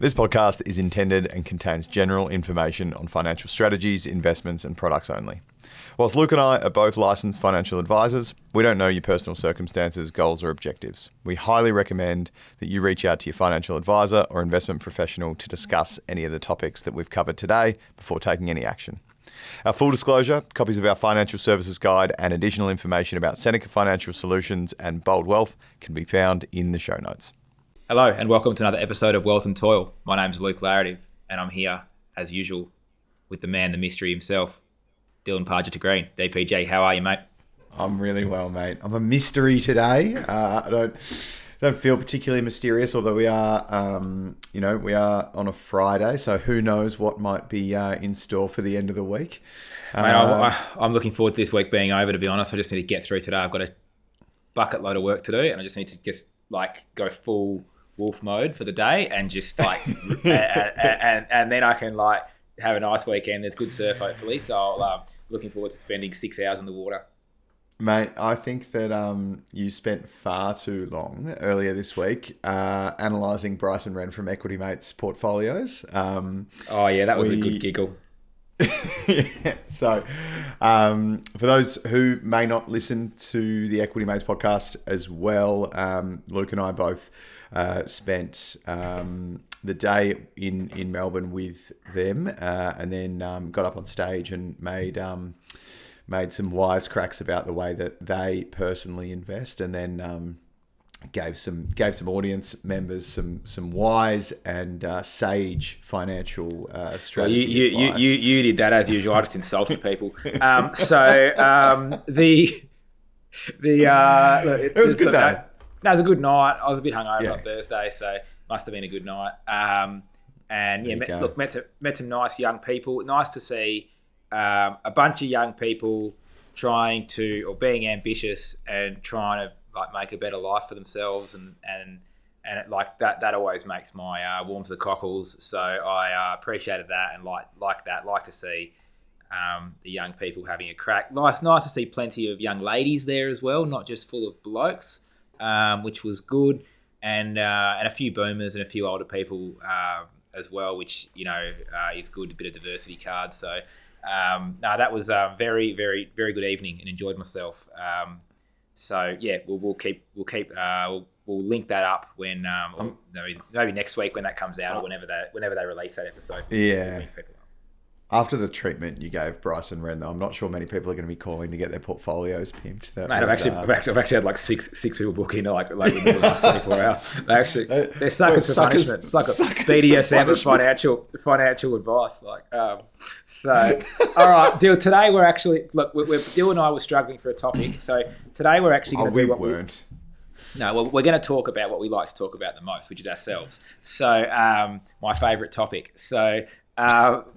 This podcast is intended and contains general information on financial strategies, investments, and products only. Whilst Luke and I are both licensed financial advisors, we don't know your personal circumstances, goals, or objectives. We highly recommend that you reach out to your financial advisor or investment professional to discuss any of the topics that we've covered today before taking any action. Our full disclosure, copies of our financial services guide, and additional information about Seneca Financial Solutions and Bold Wealth can be found in the show notes. Hello and welcome to another episode of Wealth and Toil. My name's Luke Laretive and I'm here, as usual, with the man, the mystery himself, Dylan Pargiter-Green. DPG, how are you, mate? I'm really well, mate. I'm a mystery today. I don't feel particularly mysterious, although we are, we are on a Friday, so who knows what might be in store for the end of the week. Mate, I'm looking forward to this week being over, to be honest. I just need to get through today. I've got a bucket load of work to do and I just need to go full wolf mode for the day and just and then I can have a nice weekend. There's good surf hopefully, so I'm looking forward to spending 6 hours in the water. Mate, I think that you spent far too long earlier this week analysing Bryson Wren from Equity Mates portfolios. That was a good giggle. Yeah. So for those who may not listen to the Equity Mates podcast as well, Luke and I both spent the day in Melbourne with them and then got up on stage and made some wisecracks about the way that they personally invest, and then gave some audience members some wise and sage financial strategy advice. You did that as usual. I just insulted people. It was good though. That was a good night. I was a bit hungover on Thursday, so must have been a good night. Met some nice young people. Nice to see a bunch of young people being ambitious and trying to make a better life for themselves, and that always makes my warms the cockles. So I appreciated that and like to see the young people having a crack. Nice to see plenty of young ladies there as well, not just full of blokes, which was good, and a few boomers and a few older people as well, which is good, a bit of diversity cards. So that was a very, very, very good evening and enjoyed myself. We'll link that up when maybe next week when that comes out, or whenever they release that episode. Yeah. After the treatment you gave Bryson Wren, though, I'm not sure many people are going to be calling to get their portfolios pimped. I've actually had six people book in in the last 24 hours. They're suckers for punishment. It's like a BDSM of financial advice. All right, Dill. Today we're actually Dill and I were struggling for a topic, so today we're actually going to do what we weren't. We're going to talk about what we like to talk about the most, which is ourselves. So my favourite topic. So.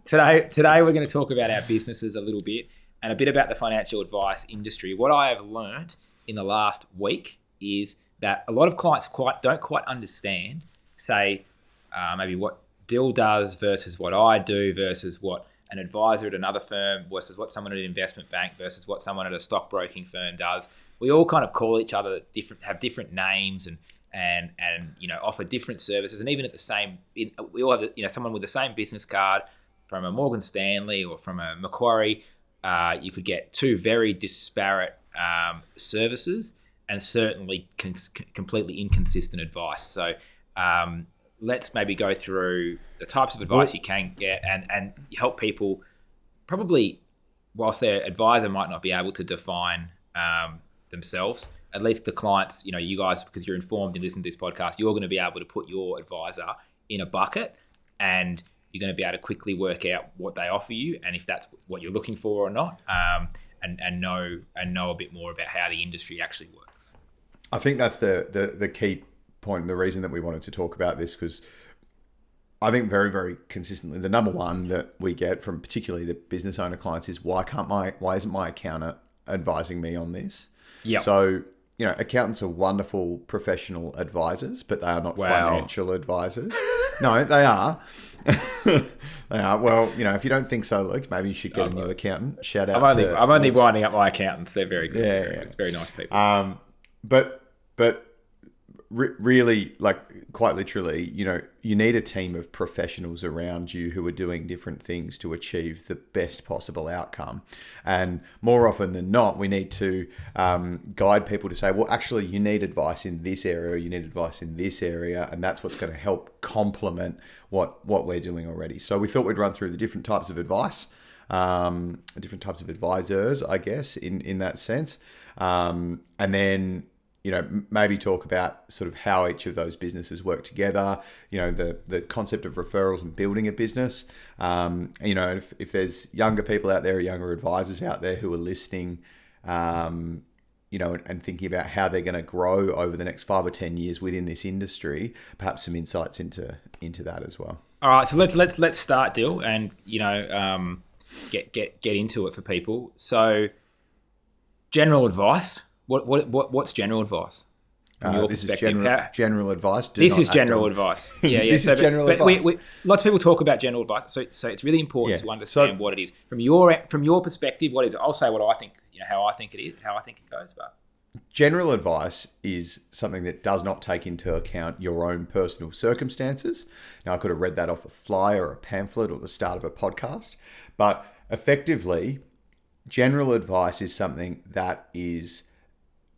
Today we're going to talk about our businesses a little bit and a bit about the financial advice industry. What I have learned in the last week is that a lot of clients don't quite understand, maybe what Dill does versus what I do versus what an advisor at another firm versus what someone at an investment bank versus what someone at a stockbroking firm does. We all kind of call each other have different names and offer different services, and even we all have someone with the same business card from a Morgan Stanley or from a Macquarie. You could get two very disparate services and certainly completely inconsistent advice. So let's maybe go through the types of advice you can get and help people, probably whilst their advisor might not be able to define themselves. At least the clients, you guys, because you're informed and listen to this podcast, you're going to be able to put your advisor in a bucket, and you're going to be able to quickly work out what they offer you and if that's what you're looking for or not, and know a bit more about how the industry actually works. I think that's the key point, and the reason that we wanted to talk about this, because I think very, very consistently the number one that we get from particularly the business owner clients is why isn't my accountant advising me on this? Yeah. So accountants are wonderful professional advisors, but they are not financial advisors. No, they are. They are. Well, if you don't think so, Luke, maybe you should get a new accountant. Shout out I'm only winding up my accountants. They're very good. Yeah. Very nice people. But really, like quite literally, you need a team of professionals around you who are doing different things to achieve the best possible outcome. And more often than not, we need to guide people to say, well, actually, you need advice in this area, you need advice in this area, and that's what's going to help complement what we're doing already. So we thought we'd run through the different types of advice, different types of advisors, I guess, in that sense. And then maybe talk about sort of how each of those businesses work together, the concept of referrals and building a business. If there's younger people out there, younger advisors out there who are listening, and thinking about how they're going to grow over the next 5 or 10 years within this industry, perhaps some insights into that as well. All right, so let's start, Dill, and get into it for people. So, general advice. What's general advice from your perspective? This is general advice. This is general advice. Yeah. This is general advice. Lots of people talk about general advice, so it's really important to understand what it is from your perspective. What is it? I'll say what I think. How I think it is, how I think it goes. But general advice is something that does not take into account your own personal circumstances. Now, I could have read that off a flyer or a pamphlet or the start of a podcast, but effectively, general advice is something that is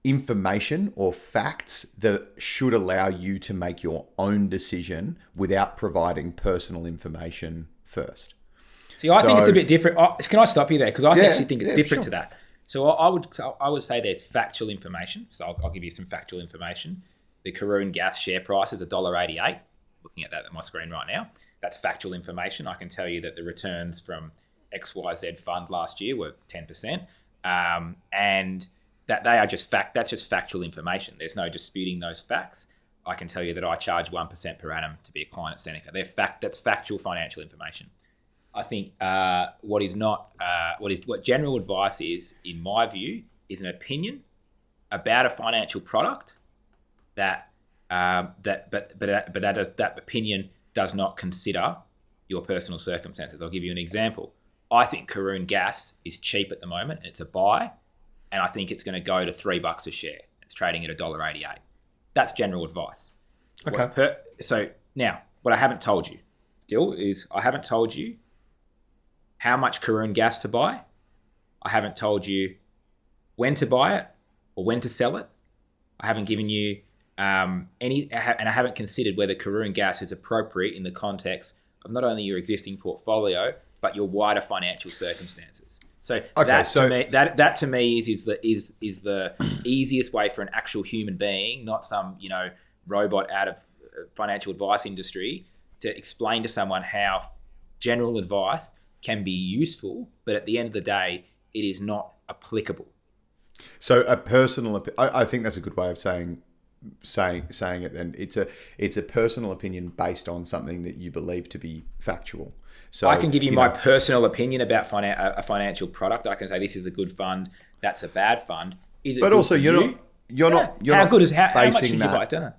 information or facts that should allow you to make your own decision without providing personal information first. See, I think it's a bit different. Can I stop you there? Because I actually think it's different to that. So I would say there's factual information. So I'll give you some factual information. The Karoon gas share price is $1.88. Looking at that on my screen right now. That's factual information. I can tell you that the returns from XYZ fund last year were 10%. And that they are that's just factual information. There's no disputing those facts. I can tell you that I charge 1% per annum to be a client at Seneca. That's factual financial information. I think what general advice is, in my view, is an opinion about a financial product that that opinion does not consider your personal circumstances. I'll give you an example. I think Karoon Gas is cheap at the moment, and it's a buy, and I think it's going to go to $3 a share. It's trading at $1.88. That's general advice. Okay. So now, what I haven't told you still is I haven't told you how much Karoon Gas to buy. I haven't told you when to buy it or when to sell it. I haven't given you and I haven't considered whether Karoon Gas is appropriate in the context of not only your existing portfolio but your wider financial circumstances. So that to me is the easiest way for an actual human being, not some robot out of financial advice industry, to explain to someone how general advice can be useful, but at the end of the day, it is not applicable. So a personal, I think that's a good way of saying it. Then it's a personal opinion based on something that you believe to be factual. So I can give you my personal opinion about a financial product. I can say this is a good fund, that's a bad fund. Is it? But also, you're not. How much should you buy? I don't know.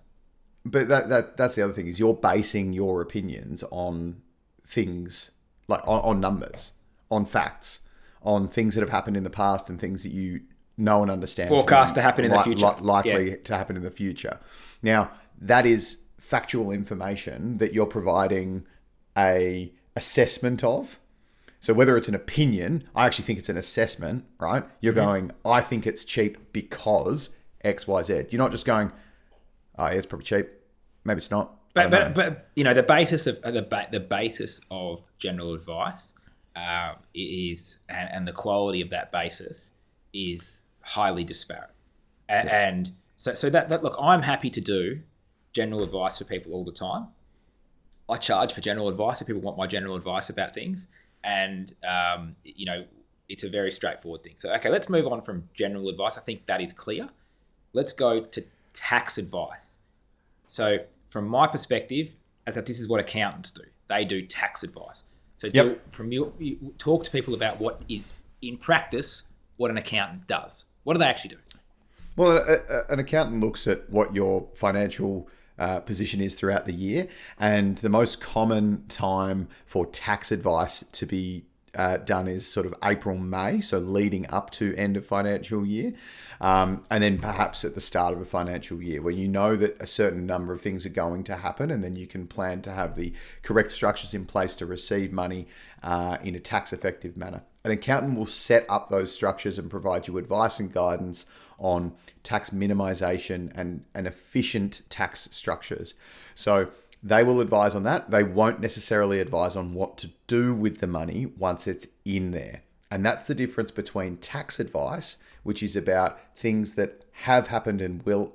But that's the other thing, is you're basing your opinions on things like on numbers, on facts, on things that have happened in the past and things that you know and understand. Forecast to happen in the future. Likely to happen in the future. Now, that is factual information that you're providing a assessment of. So whether it's an opinion, I actually think it's an assessment, right? You're going, I think it's cheap because X, Y, Z. You're not just going, oh, yeah, it's probably cheap. Maybe it's not. But the basis of general advice is and the quality of that basis is highly disparate. And so that look, I'm happy to do general advice for people all the time. I charge for general advice if people want my general advice about things, and it's a very straightforward thing. So okay, let's move on from general advice. I think that is clear. Let's go to tax advice. So from my perspective, this is what accountants do. They do tax advice. So you talk to people about what is, in practice, what an accountant does. What do they actually do? Well, an accountant looks at what your financial position is throughout the year, and the most common time for tax advice to be done is sort of April, May, so leading up to end of financial year. And then perhaps at the start of a financial year where you know that a certain number of things are going to happen, and then you can plan to have the correct structures in place to receive money in a tax effective manner. An accountant will set up those structures and provide you advice and guidance on tax minimisation and efficient tax structures. So they will advise on that. They won't necessarily advise on what to do with the money once it's in there. And that's the difference between tax advice, which is about things that have happened and will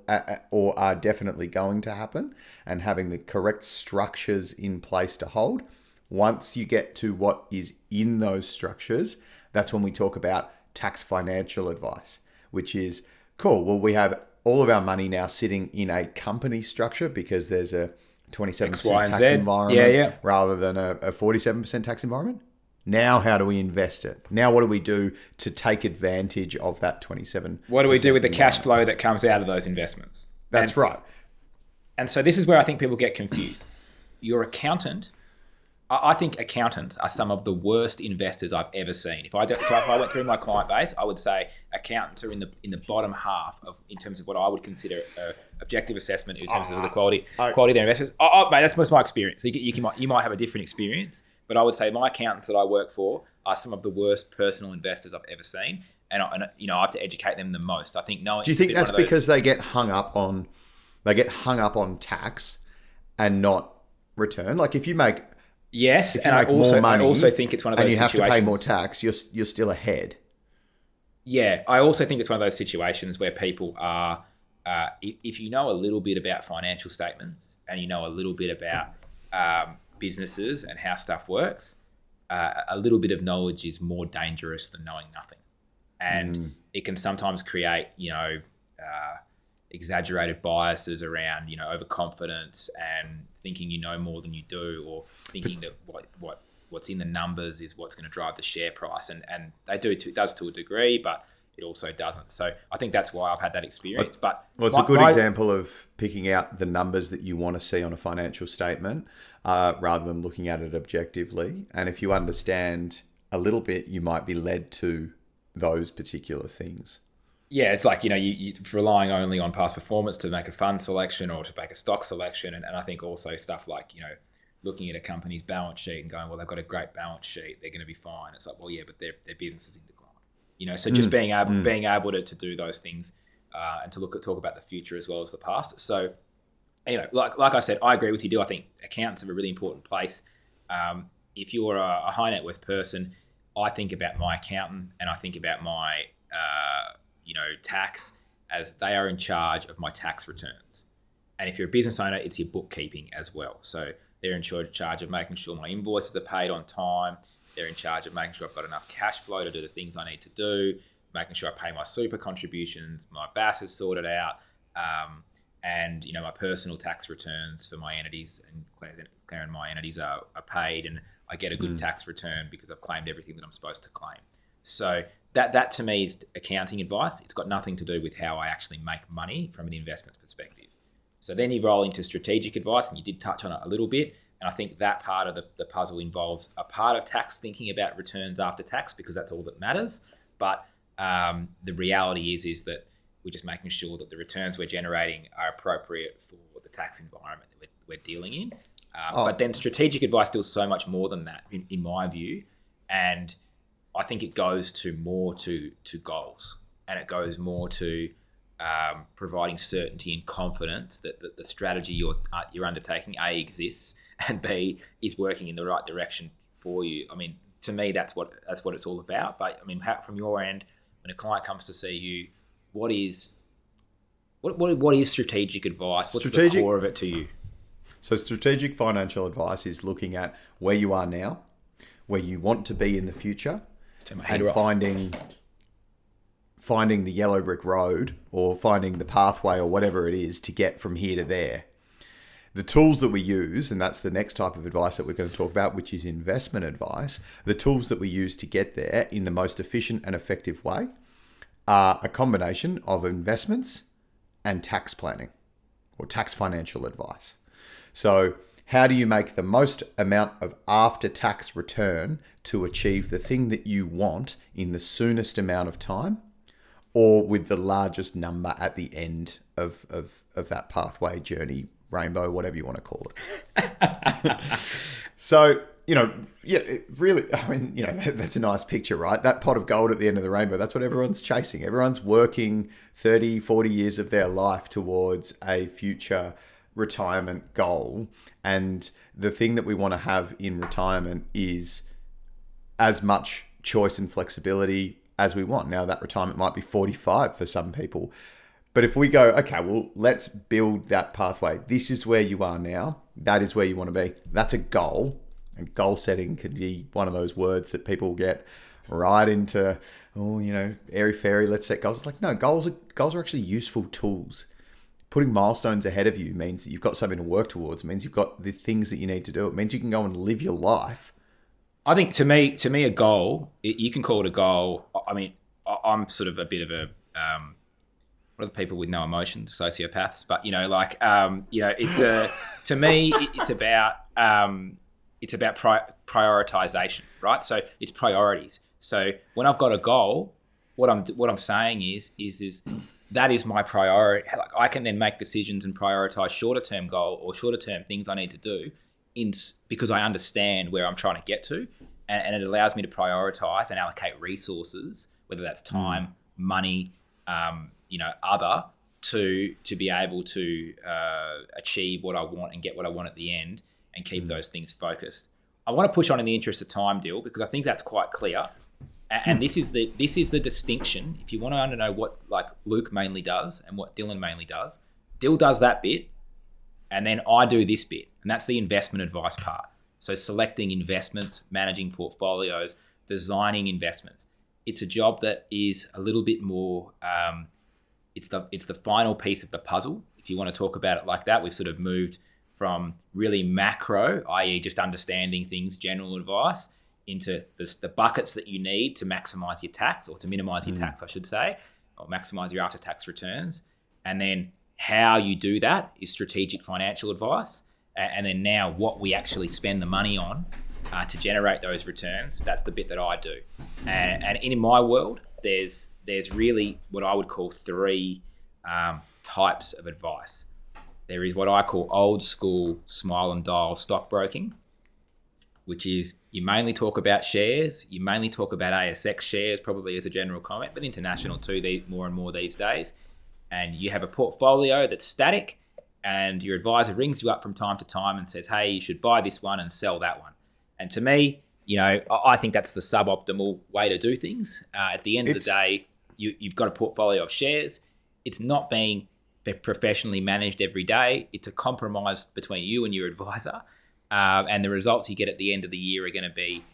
or are definitely going to happen, and having the correct structures in place to hold. Once you get to what is in those structures, that's when we talk about tax financial advice, which is, cool, well, we have all of our money now sitting in a company structure because there's a 27% tax environment rather than a 47% tax environment. Now, how do we invest it? Now, what do we do to take advantage of that 27%? What do we do with the cash flow that comes out of those investments? That's right. And so this is where I think people get confused. Your accountant, I think accountants are some of the worst investors I've ever seen. If I went through my client base, I would say accountants are in the bottom half in terms of what I would consider an objective assessment in terms of the quality of their investors. Mate, that's my experience. So you might have a different experience, but I would say my accountants that I work for are some of the worst personal investors I've ever seen, and I have to educate them the most. I think Do you think that's because they get hung up on tax and not return? Like if you make Yes, and I also think it's one of those situations. And you have to pay more tax, you're still ahead. Yeah, I also think it's one of those situations where people are, if you know a little bit about financial statements and you know a little bit about businesses and how stuff works, a little bit of knowledge is more dangerous than knowing nothing. And it can sometimes create, exaggerated biases around, overconfidence and thinking you know more than you do, or thinking that what's in the numbers is what's going to drive the share price. And it does to a degree, but it also doesn't. So I think that's why I've had that experience. It's a good example of picking out the numbers that you want to see on a financial statement rather than looking at it objectively. And if you understand a little bit, you might be led to those particular things. Yeah, it's like, you relying only on past performance to make a fund selection or to make a stock selection. And I think also stuff like, looking at a company's balance sheet and going, well, they've got a great balance sheet, they're going to be fine. It's like, well, yeah, but their business is in decline. So just being able to do those things and to talk about the future as well as the past. So anyway, like I said, I agree with you, I think accountants have a really important place. If you're a high net worth person, I think about my accountant and I think about my tax as they are in charge of my tax returns. And if you're a business owner, it's your bookkeeping as well. So they're in charge of making sure my invoices are paid on time. They're in charge of making sure I've got enough cash flow to do the things I need to do, making sure I pay my super contributions, my BAS is sorted out, and my personal tax returns for my entities and Claire and my entities are paid, and I get a good tax return because I've claimed everything that I'm supposed to claim. So that to me is accounting advice. It's got nothing to do with how I actually make money from an investment perspective. So then you roll into strategic advice, and you did touch on it a little bit. And I think that part of the puzzle involves a part of tax thinking about returns after tax because that's all that matters. But the reality is that we're just making sure that the returns we're generating are appropriate for the tax environment that we're dealing in. But then strategic advice does so much more than that, in my view. And I think it goes more to goals, and it goes more to providing certainty and confidence that the strategy you're undertaking, A, exists, and B, is working in the right direction for you. I mean, to me, that's what it's all about. But I mean, from your end, when a client comes to see you, what is strategic advice? What's the core of it to you? So strategic financial advice is looking at where you are now, where you want to be in the future, and finding the yellow brick road or finding the pathway or whatever it is to get from here to there. The tools that we use, and that's the next type of advice that we're going to talk about, which is investment advice, the tools that we use to get there in the most efficient and effective way are a combination of investments and tax planning or tax financial advice. So how do you make the most amount of after-tax return to achieve the thing that you want in the soonest amount of time, or with the largest number at the end of that pathway, journey, rainbow, whatever you want to call it. So, it really, that's a nice picture, right? That pot of gold at the end of the rainbow, that's what everyone's chasing. Everyone's working 30, 40 years of their life towards a future retirement goal. And the thing that we want to have in retirement is as much choice and flexibility as we want. Now, that retirement might be 45 for some people. But if we go, okay, well, let's build that pathway. This is where you are now. That is where you want to be. That's a goal. And goal setting can be one of those words that people get right into, airy fairy, let's set goals. It's like, no, goals are actually useful tools. Putting milestones ahead of you means that you've got something to work towards. It means you've got the things that you need to do. It means you can go and live your life. I think to me, a goal, you can call it a goal. I mean, I'm sort of a bit of a, what are the people with no emotions, sociopaths? But, to me, it's about prioritization, right? So it's priorities. So when I've got a goal, what I'm saying is that is my priority. Like, I can then make decisions and prioritize shorter term goal or shorter term things I need to do because I understand where I'm trying to get to, and it allows me to prioritize and allocate resources, whether that's time, money, other, to be able to achieve what I want and get what I want at the end, and keep those things focused. I want to push on in the interest of time, Dill, because I think that's quite clear. And this is the distinction. If you want to know what like Luke mainly does and what Dylan mainly does, Dill does that bit, and then I do this bit, and that's the investment advice part. So selecting investments, managing portfolios, designing investments. It's a job that is a little bit more. It's the final piece of the puzzle. If you want to talk about it like that, we've sort of moved from really macro, i.e. just understanding things, general advice, into the buckets that you need to maximize your tax, or to minimize your tax, I should say, or maximize your after-tax returns. And then how you do that is strategic financial advice. And then now what we actually spend the money on to generate those returns, that's the bit that I do. And in my world, there's really what I would call three types of advice. There is what I call old school smile and dial stockbroking, which is you mainly talk about shares, you mainly talk about ASX shares, probably as a general comment, but international too, more and more these days. And you have a portfolio that's static, and your advisor rings you up from time to time and says, hey, you should buy this one and sell that one. And to me, I think that's the suboptimal way to do things. At the end of the day, you've got a portfolio of shares. It's not being professionally managed every day. It's a compromise between you and your advisor. And the results you get at the end of the year are going to be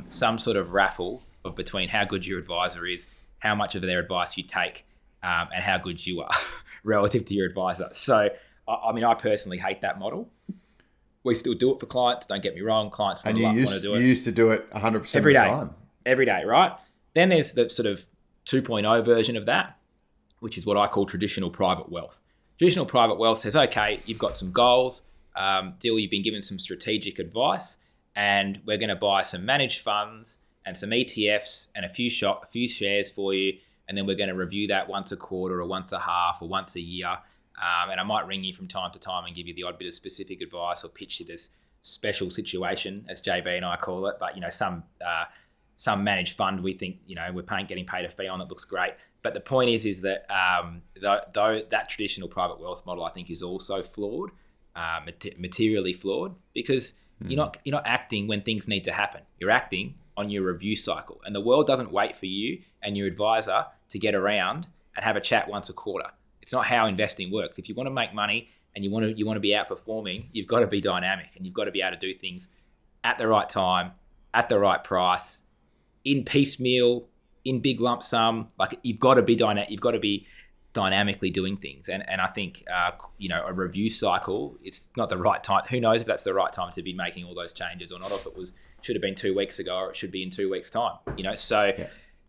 some sort of raffle of between how good your advisor is, how much of their advice you take, and how good you are relative to your advisor. So, I personally hate that model. We still do it for clients, don't get me wrong. Clients want to do it. You used to do it 100% every of day. the time. Every day, right? Then there's the sort of 2.0 version of that, which is what I call traditional private wealth. Traditional private wealth says, okay, you've got some goals. Dill, you've been given some strategic advice, and we're going to buy some managed funds and some ETFs and a few shares for you, and then we're going to review that once a quarter or once a half or once a year. And I might ring you from time to time and give you the odd bit of specific advice or pitch you this special situation, as JB and I call it. But some managed fund we think we're getting paid a fee on, it looks great. But the point is that though that traditional private wealth model I think is also flawed. Materially flawed, because you're not acting when things need to happen. You're acting on your review cycle, and the world doesn't wait for you and your advisor to get around and have a chat once a quarter. It's not how investing works. If you want to make money and you want to be outperforming, you've got to be dynamic, and you've got to be able to do things at the right time, at the right price, in piecemeal, in big lump sum. Like, you've got to be dynamic. You've got to be dynamically doing things, and I think a review cycle, it's not the right time. Who knows if that's the right time to be making all those changes or not, or if it should have been 2 weeks ago, or it should be in 2 weeks time. So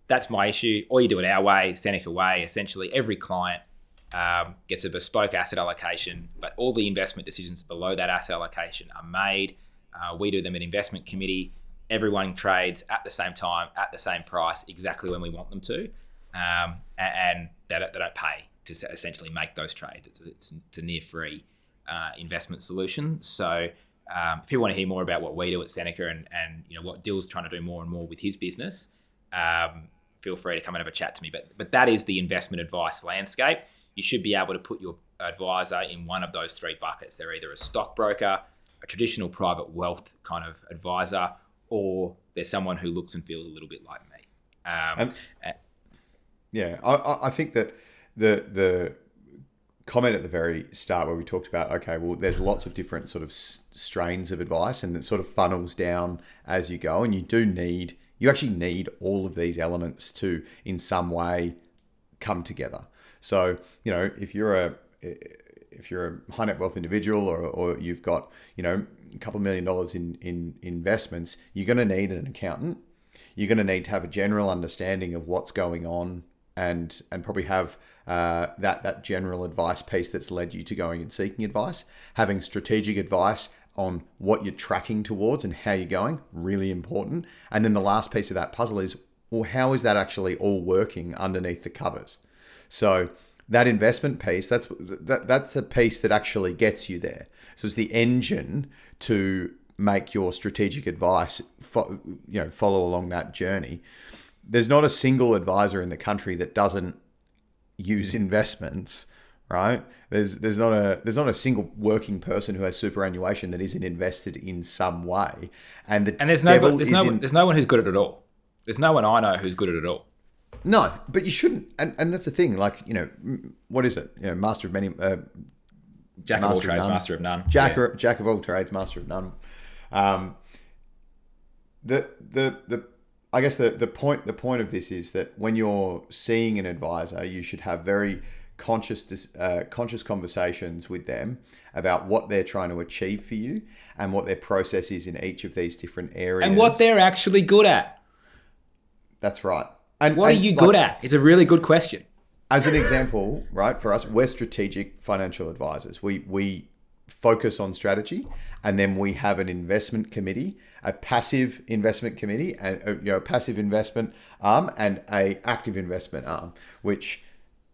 That's my issue. Or you do it our way, Seneca way. Essentially every client gets a bespoke asset allocation, but all the investment decisions below that asset allocation are made. We do them in investment committee. Everyone trades at the same time, at the same price, exactly when we want them to, and they don't pay to essentially make those trades. It's a near free investment solution. So if people want to hear more about what we do at Seneca and what Dill's trying to do more and more with his business, feel free to come and have a chat to me. But that is the investment advice landscape. You should be able to put your advisor in one of those three buckets. They're either a stockbroker, a traditional private wealth kind of advisor, or there's someone who looks and feels a little bit like me. I think that the comment at the very start where we talked about, okay, well, there's lots of different sort of strains of advice, and it sort of funnels down as you go, and you actually need all of these elements to, in some way, come together. So, if you're a high net wealth individual or you've got, a couple $1 million in investments, you're going to need an accountant. You're going to need to have a general understanding of what's going on and probably have that general advice piece that's led you to going and seeking advice. Having strategic advice on what you're tracking towards and how you're going, really important. And then the last piece of that puzzle is, well, how is that actually all working underneath the covers? So that investment piece, that's the piece that actually gets you there. So it's the engine to make your strategic advice, follow along that journey. There's not a single advisor in the country that doesn't use investments, right? There's not a single working person who has superannuation that isn't invested in some way. And there's no one who's good at it all. There's no one I know who's good at it all. No, but you shouldn't. And that's the thing. Like, what is it? Master of many. Jack of all trades, master of none. Jack of all trades, master of none. I guess the point of this is that when you're seeing an advisor, you should have very conscious conversations with them about what they're trying to achieve for you and what their process is in each of these different areas. And what they're actually good at. That's right. What are you good at? It's a really good question. As an example, right, for us, we're strategic financial advisors. We focus on strategy, and then we have an investment committee, a passive investment committee, and a passive investment arm and a active investment arm, which,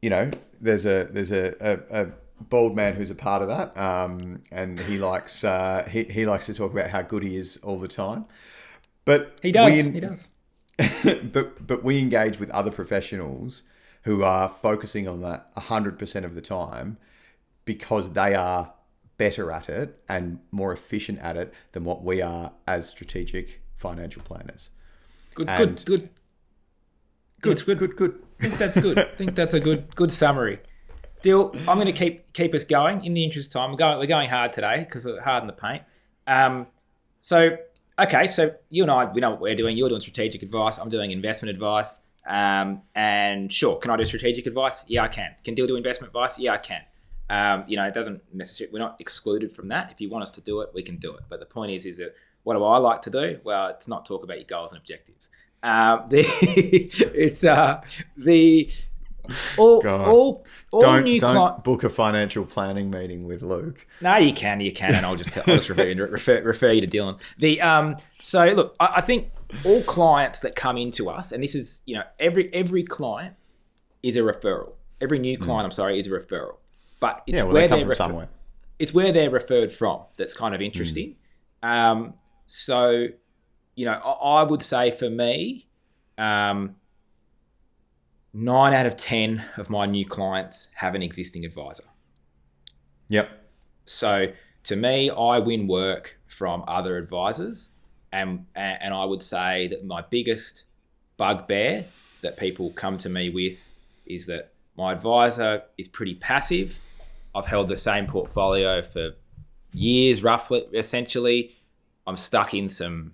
there's a bald man who's a part of that, and he likes to talk about how good he is all the time. But he does. but we engage with other professionals who are focusing on that 100% of the time because they are better at it and more efficient at it than what we are as strategic financial planners. Good. I think that's good. I think that's a good summary. Dill, I'm going to keep us going in the interest of time. We're going hard today because it's hard in the paint. So you and I, we know what we're doing. You're doing strategic advice. I'm doing investment advice. And sure, can I do strategic advice? Yeah, I can. Can Dill do investment advice? Yeah, I can. It doesn't necessarily, we're not excluded from that. If you want us to do it, we can do it. But the point is that what do I like to do? Well, it's not talk about your goals and objectives. Don't book a financial planning meeting with Luke. No, you can, and I'll just refer you to Dylan. So look, I think all clients that come into us, and this is, every client is a referral. Every new client, is a referral. But it's where they come from somewhere. It's where they're referred from that's kind of interesting. So, I would say for me, 9 out of 10 of my new clients have an existing advisor. Yep. So to me, I win work from other advisors, and I would say that my biggest bugbear that people come to me with is that my advisor is pretty passive. I've held the same portfolio for years, roughly, essentially. I'm stuck in some,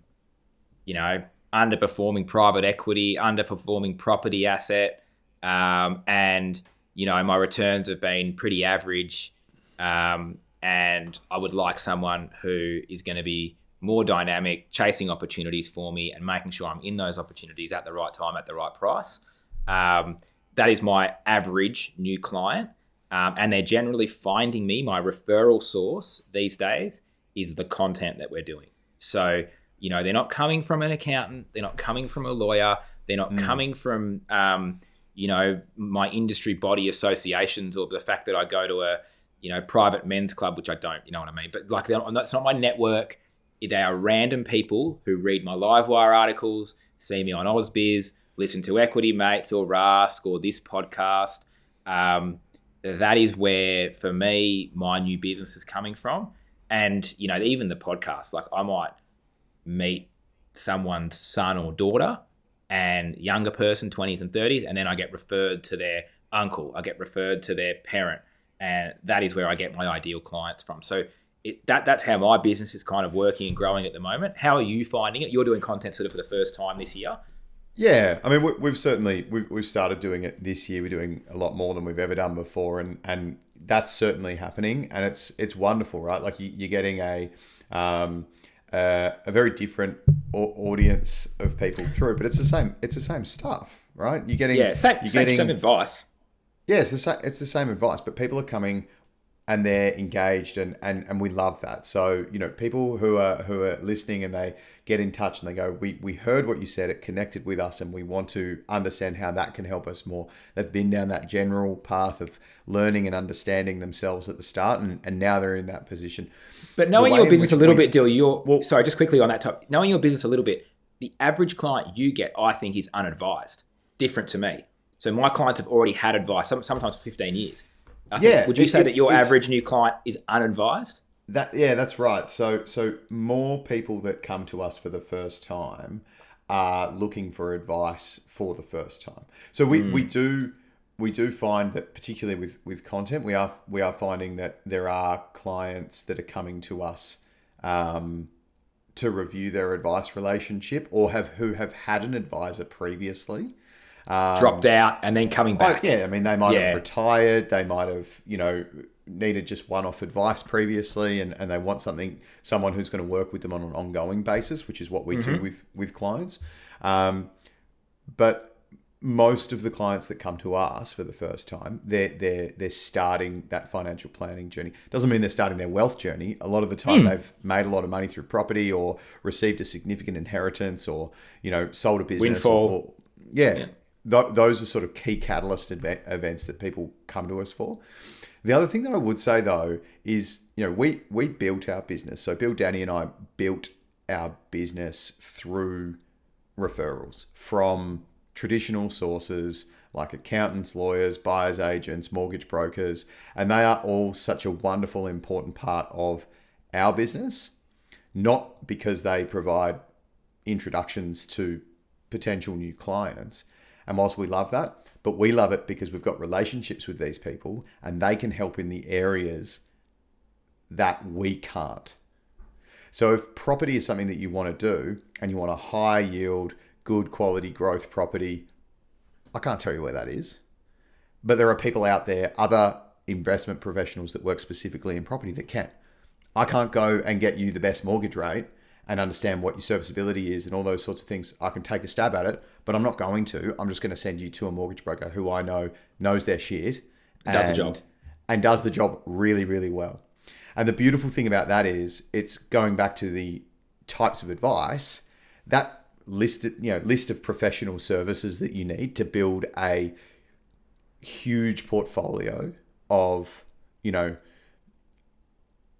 underperforming private equity, underperforming property asset, and my returns have been pretty average. And I would like someone who is going to be more dynamic, chasing opportunities for me and making sure I'm in those opportunities at the right time, at the right price. That is my average new client. and they're generally finding me. My referral source these days is the content that we're doing. So, they're not coming from an accountant. They're not coming from a lawyer. They're not coming from, my industry body associations, or the fact that I go to a, private men's club, which I don't, you know what I mean? But like, that's not my network. They are random people who read my Livewire articles, see me on AusBiz, listen to Equity Mates or Rask or this podcast. That is where, for me, my new business is coming from. And, even the podcast, like I might meet someone's son or daughter and younger person, 20s and 30s, and then I get referred to their uncle. I get referred to their parent. And that is where I get my ideal clients from. So that's how my business is kind of working and growing at the moment. How are you finding it? You're doing content sort of for the first time this year. Yeah, I mean, we've started doing it this year. We're doing a lot more than we've ever done before, and that's certainly happening, and it's wonderful, right? Like you're getting a very different audience of people through, but it's the same stuff, right? You're getting same advice. Yeah, it's the same advice, but people are coming and they're engaged, and we love that. So, people who are listening and they get in touch and they go, we heard what you said, it connected with us, and we want to understand how that can help us more. They've been down that general path of learning and understanding themselves at the start, and now they're in that position. But knowing your business a little bit, Dill, sorry, just quickly on that topic, knowing your business a little bit, the average client you get, I think, is unadvised, different to me. So my clients have already had advice, sometimes for 15 years. Would you say that your average new client is unadvised? That's right. So more people that come to us for the first time are looking for advice for the first time. So we do find that, particularly with content, we are finding that there are clients that are coming to us to review their advice relationship, or who have had an advisor previously. Dropped out and then coming back. I mean, they might have retired. They might have, needed just one-off advice previously, and they want someone who's going to work with them on an ongoing basis, which is what we do with clients. But most of the clients that come to us for the first time, they're starting that financial planning journey. Doesn't mean they're starting their wealth journey. A lot of the time they've made a lot of money through property, or received a significant inheritance, or, sold a business. Windfall. Those are sort of key catalyst events that people come to us for. The other thing that I would say, though, is, we built our business. So Bill, Danny and I built our business through referrals from traditional sources like accountants, lawyers, buyers agents, mortgage brokers, and they are all such a wonderful, important part of our business, not because they provide introductions to potential new clients. And whilst we love that, but we love it because we've got relationships with these people, and they can help in the areas that we can't. So if property is something that you want to do, and you want a high yield, good quality growth property, I can't tell you where that is. But there are people out there, other investment professionals that work specifically in property, that can. I can't go and get you the best mortgage rate and understand what your serviceability is and all those sorts of things. I can take a stab at it, but I'm not going to. I'm just going to send you to a mortgage broker who I know knows their shit and does the job really, really well. And the beautiful thing about that is, it's going back to the types of advice, that list of professional services that you need to build a huge portfolio of,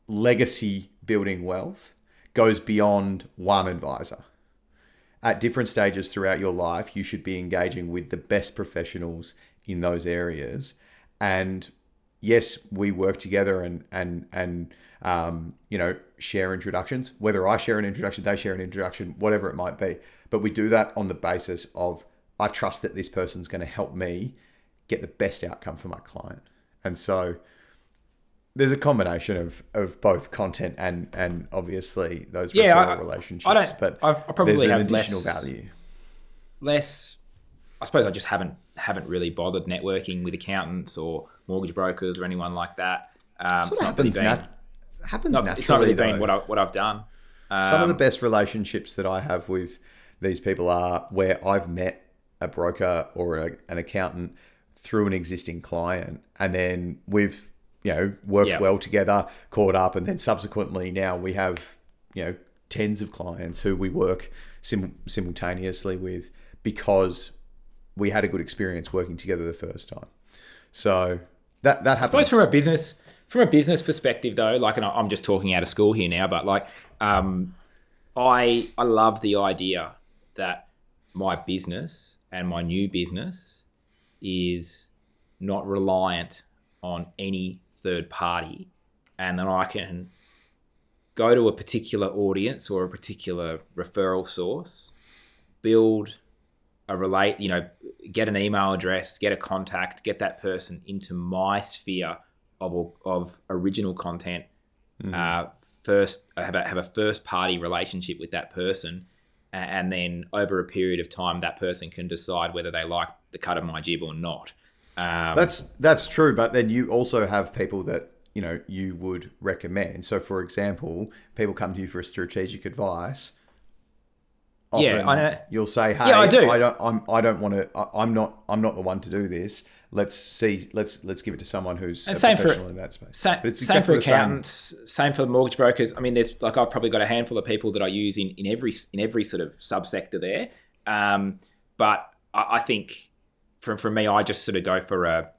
legacy building wealth, goes beyond one advisor. At different stages throughout your life, you should be engaging with the best professionals in those areas. And yes, we work together and share introductions. Whether I share an introduction, they share an introduction, whatever it might be. But we do that on the basis of, I trust that this person's going to help me get the best outcome for my client. And so there's a combination of both content and obviously those referral relationships. I probably have additional value. I suppose I just haven't really bothered networking with accountants or mortgage brokers or anyone like that. Happens naturally. It's not really been what I've done. Some of the best relationships that I have with these people are where I've met a broker or an accountant through an existing client, and then we've worked well together, caught up, and then subsequently now we have tens of clients who we work simultaneously with because we had a good experience working together the first time. So that happens. I suppose from a business perspective though, like, and I'm just talking out of school here now, but like, I love the idea that my business and my new business is not reliant on any third party, and then I can go to a particular audience or a particular referral source, build get an email address, get a contact, get that person into my sphere of original content. First, have a first party relationship with that person, and then over a period of time, that person can decide whether they like the cut of my jib or not. That's true, but then you also have people that you would recommend. So, for example, people come to you for strategic advice. Often I know. You'll say, "Hey, I do. I don't want to. I'm not the one to do this. Let's give it to someone who's a professional in that space." Same for accountants. Same for mortgage brokers. I mean, there's like I've probably got a handful of people that I use in every sort of subsector there. But I think for me, I just sort of go for a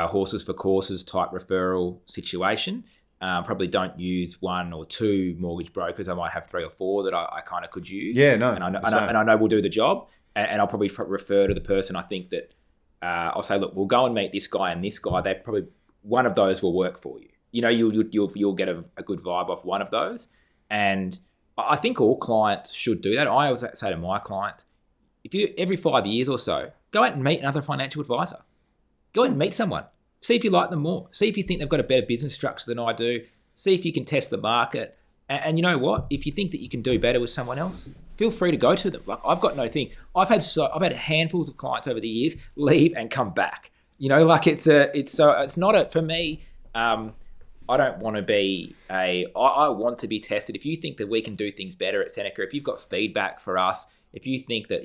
horses for courses type referral situation. Probably don't use one or two mortgage brokers. I might have 3 or 4 that I kind of could use. Yeah, no. And I know will do the job. And I'll probably refer to the person I think that I'll say, look, we'll go and meet this guy and this guy. They probably one of those will work for you. You'll get a good vibe off one of those. And I think all clients should do that. I always say to my clients, if you every 5 years or so, go out and meet another financial advisor. Go out and meet someone. See if you like them more. See if you think they've got a better business structure than I do. See if you can test the market. And you know what? If you think that you can do better with someone else, feel free to go to them. Like I've got no thing. I've had handfuls of clients over the years leave and come back. It's not for me. I don't want to be I want to be tested. If you think that we can do things better at Seneca, if you've got feedback for us, if you think that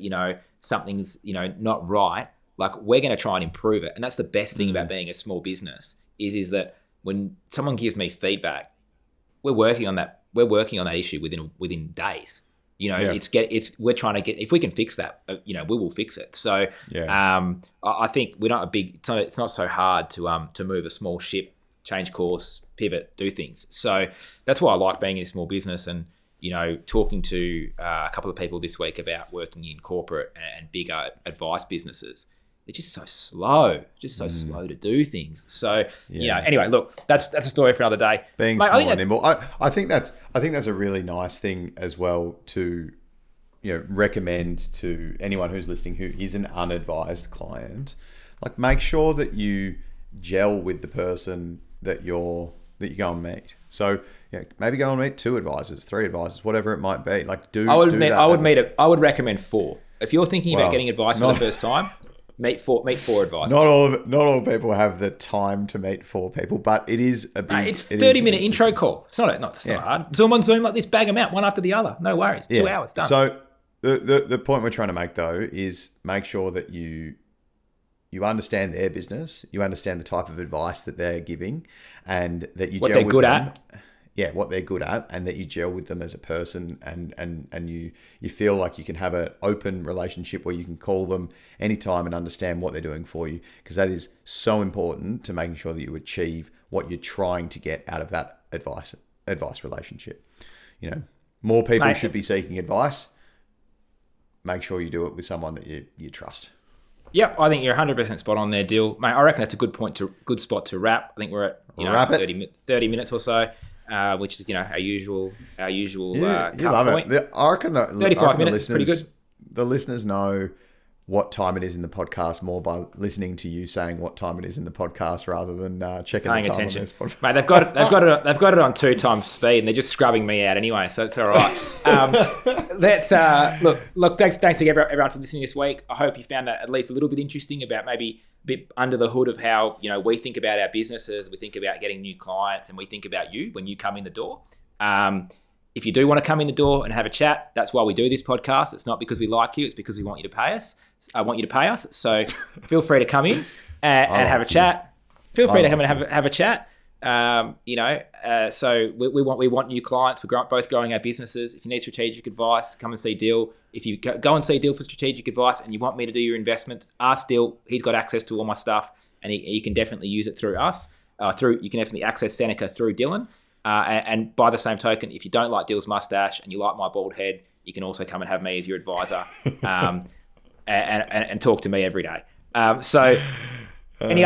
something's not right, like we're going to try and improve it. And that's the best thing about being a small business is that when someone gives me feedback, we're working on that issue within days. We're trying to get, if we can fix that, we will fix it. So I think we're not it's not so hard to move a small ship, change course, pivot, do things. So that's why I like being in a small business and, talking to a couple of people this week about working in corporate and bigger advice businesses. They're just so slow, slow to do things. So, anyway, look, that's a story for another day. Being small and nimble. I think that's a really nice thing as well to, recommend to anyone who's listening who is an unadvised client. Like, make sure that you gel with the person that you go and meet. So, maybe go and meet 2 advisors, 3 advisors, whatever it might be. Like, I would recommend 4. If you're thinking about getting advice for the first time, meet 4 advisors. Not all people have the time to meet 4 people, but it is a big. It's 30-minute intro call. It's not hard. Zoom on Zoom like this, bag them out one after the other. No worries. 2 hours done. So the point we're trying to make though is make sure that you understand their business, you understand the type of advice that they're giving, and that you what gel they're with good them. at. Yeah, what they're good at, and that you gel with them as a person, and you feel like you can have an open relationship where you can call them anytime and understand what they're doing for you, because that is so important to making sure that you achieve what you're trying to get out of that advice relationship. More people should be seeking advice. Make sure you do it with someone that you trust. Yep, I think you're 100% spot on there, Dill. Mate, I reckon that's a good spot to wrap. I think we're at 30 minutes or so. Which is our usual you love point. It. I reckon 35 minutes is pretty good. The listeners know what time it is in the podcast more by listening to you saying what time it is in the podcast rather than checking paying the time attention. on this podcast. Mate, they've got it on 2 times speed, and they're just scrubbing me out anyway, so it's all right. Let's look. Thanks to everyone for listening this week. I hope you found that at least a little bit interesting about maybe a bit under the hood of how we think about our businesses, we think about getting new clients, and we think about you when you come in the door. If you do want to come in the door and have a chat, that's why we do this podcast. It's not because we like you; it's because we want you to pay us. I want you to pay us. So feel free to come in. and have a chat. Feel free to have a chat. So we want new clients. We're both growing our businesses. If you need strategic advice, come and see Dill. If you go and see Dill for strategic advice and you want me to do your investments, ask Dill. He's got access to all my stuff, and he can definitely use it through us. You can definitely access Seneca through Dylan. And by the same token, if you don't like Dill's mustache and you like my bald head, you can also come and have me as your advisor, and talk to me every day. Any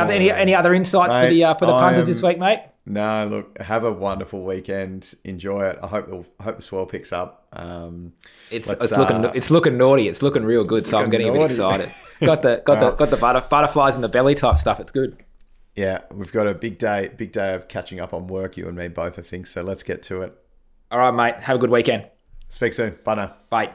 other insights, mate, for the punters this week, mate? No, look, have a wonderful weekend. Enjoy it. I hope the swell picks up. It's looking naughty. It's looking real good. So I'm getting a bit excited. Got the butterflies in the belly type stuff. It's good. Yeah, we've got a big day of catching up on work, you and me both, I think. So let's get to it. All right, mate. Have a good weekend. Speak soon. Bye now. Bye.